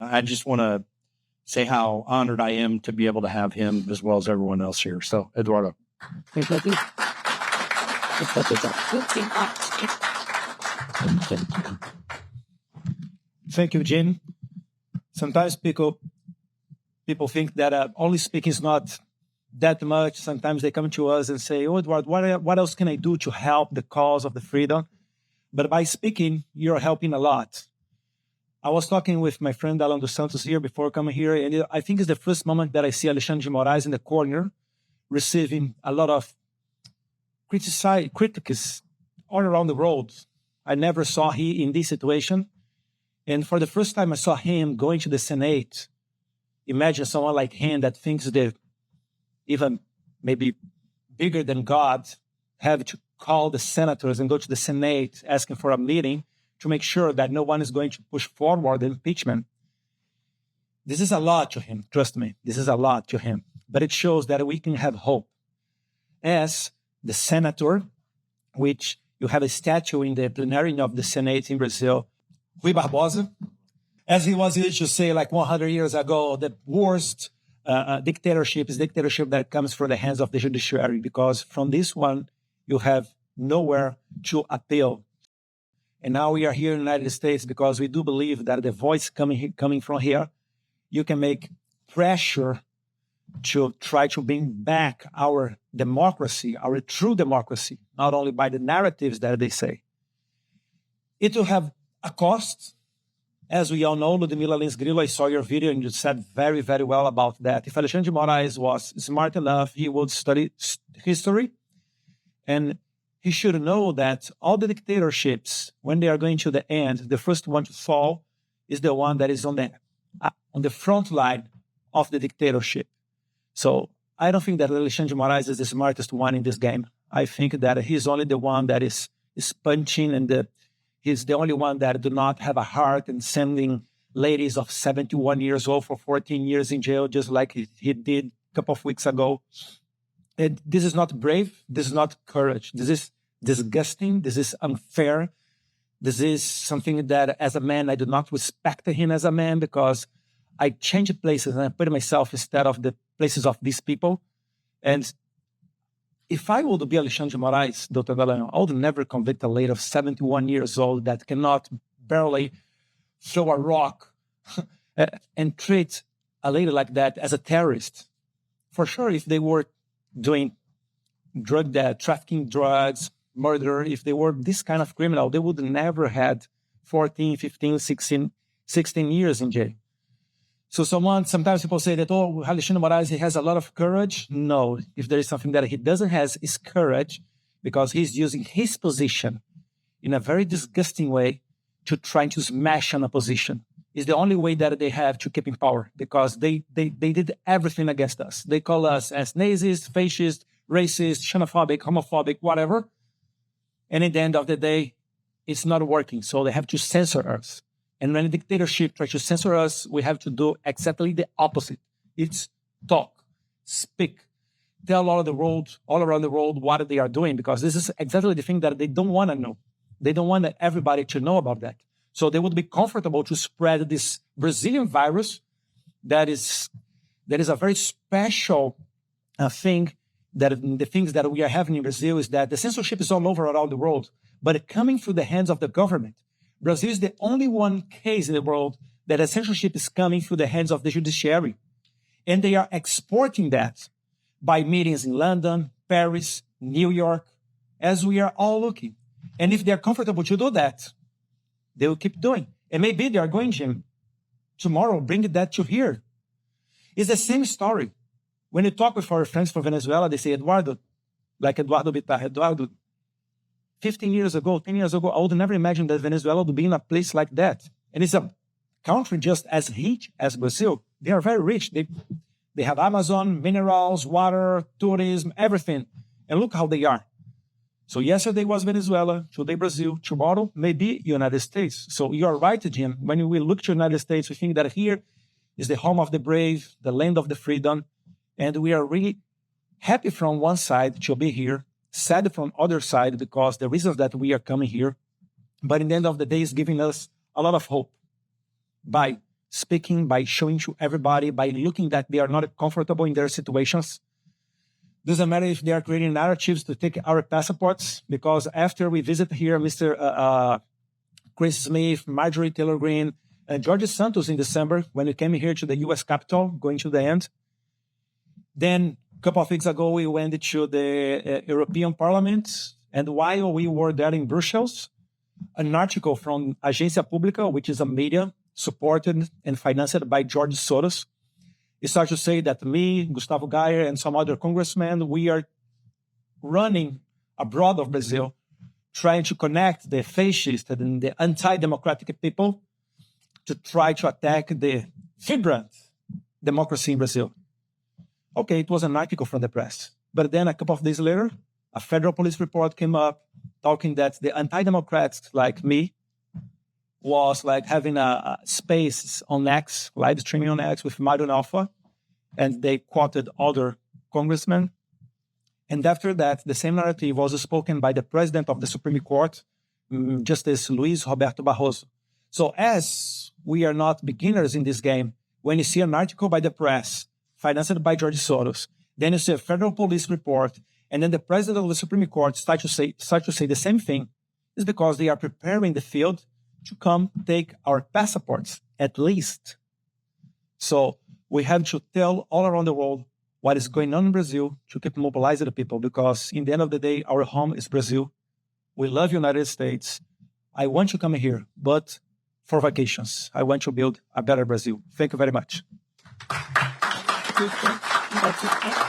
I just want to say how honored I am to be able to have him as well as everyone else here. So, Eduardo. Thank you, Jim. Sometimes people think that only speaking is not that much. Sometimes they come to us and say, "Oh, Eduardo, what else can I do to help the cause of the freedom?" But by speaking, you're helping a lot. I was talking with my friend Alan dos Santos here before coming here, and I think it's the first moment that I see Alexandre de Moraes in the corner receiving a lot of critics all around the world. I never saw he in this situation. And for the first time I saw him going to the Senate. Imagine someone like him that thinks they're even maybe bigger than God have to call the senators and go to the Senate asking for a meeting to make sure that no one is going to push forward the impeachment. This is a lot to him, trust me. This is a lot to him. But it shows that we can have hope. As the senator, which you have a statue in the plenary of the Senate in Brazil, Rui Barbosa, as he was used to say like 100 years ago, the worst dictatorship is dictatorship that comes from the hands of the judiciary, because from this one, you have nowhere to appeal. And now we are here in the United States because we do believe that the voice coming from here, you can make pressure to try to bring back our democracy, our true democracy, not only by the narratives that they say. It will have a cost. As we all know, Ludmila Lins Grillo, I saw your video and you said very, very well about that. If Alexandre de Moraes was smart enough, he would study history, and he should know that all the dictatorships, when they are going to the end, the first one to fall is the one that is on the front line of the dictatorship. So I don't think that Alexandre de Moraes is the smartest one in this game. I think that he's only the one that is punching, and he's the only one that do not have a heart and sending ladies of 71 years old for 14 years in jail, just like he did a couple of weeks ago. And this is not brave. This is not courage. This is disgusting. This is unfair. This is something that, as a man, I do not respect him as a man, because I change places and I put myself instead of the places of these people. And if I would be Alexandre de Moraes, Dr. Dallagnol, I would never convict a lady of 71 years old that cannot barely throw a rock and treat a lady like that as a terrorist. For sure, if they were doing trafficking drugs, murder, if they were this kind of criminal, they would never had 14, 15, 16 years in jail. So sometimes people say that, oh, Alexandre Moraes, he has a lot of courage. No, if there is something that he doesn't have, is courage, because he's using his position in a very disgusting way to try to smash an opposition. It's the only way that they have to keep in power, because they did everything against us. They call us as Nazis, fascist, racist, xenophobic, homophobic, whatever. And at the end of the day, it's not working. So they have to censor us. And when a dictatorship tries to censor us, we have to do exactly the opposite. It's talk, speak, tell all around the world what they are doing, because this is exactly the thing that they don't want to know. They don't want everybody to know about that. So they would be comfortable to spread this Brazilian virus that is a very special thing. That the things that we are having in Brazil is that the censorship is all over around the world, but coming through the hands of the government. Brazil is the only one case in the world that a censorship is coming through the hands of the judiciary. And they are exporting that by meetings in London, Paris, New York, as we are all looking. And if they're comfortable to do that, they will keep doing. And maybe they are going to tomorrow bring that to here. It's the same story. When you talk with our friends from Venezuela, they say, Eduardo, like Eduardo Bittar, Eduardo, 15 years ago, 10 years ago, I would never imagine that Venezuela would be in a place like that. And it's a country just as rich as Brazil. They are very rich. They have Amazon, minerals, water, tourism, everything. And look how they are. So yesterday was Venezuela, today Brazil, tomorrow maybe United States. So you are right, Jim. When we look to United States, we think that here is the home of the brave, the land of the freedom. And we are really happy from one side to be here, sad from other side because the reasons that we are coming here. But in the end of the day, it's giving us a lot of hope by speaking, by showing to everybody, by looking that they are not comfortable in their situations. Doesn't matter if they are creating narratives to take our passports, because after we visit here, Mr. Chris Smith, Marjorie Taylor Greene, and George Santos in December, when we came here to the U.S. Capitol, going to the end. Then a couple of weeks ago, we went to the European Parliament. And while we were there in Brussels, an article from Agência Pública, which is a media supported and financed by George Soros, it starts to say that me, Gustavo Gayer, and some other congressmen, we are running abroad of Brazil, trying to connect the fascist and the anti-democratic people to try to attack the vibrant democracy in Brazil. Okay, it was an article from the press. But then a couple of days later, a federal police report came up talking that the anti-democrats like me was like having a space on X, live streaming on X with Mario Alpha, and they quoted other congressmen. And after that, the same narrative was spoken by the president of the Supreme Court, Justice Luiz Roberto Barroso. So as we are not beginners in this game, when you see an article by the press, financed by George Soros, then you see a federal police report, and then the president of the Supreme Court start to say the same thing, is because they are preparing the field to come take our passports, at least. So we have to tell all around the world what is going on in Brazil to keep mobilizing the people, because in the end of the day, our home is Brazil. We love United States. I want to come here, but for vacations. I want to build a better Brazil. Thank you very much.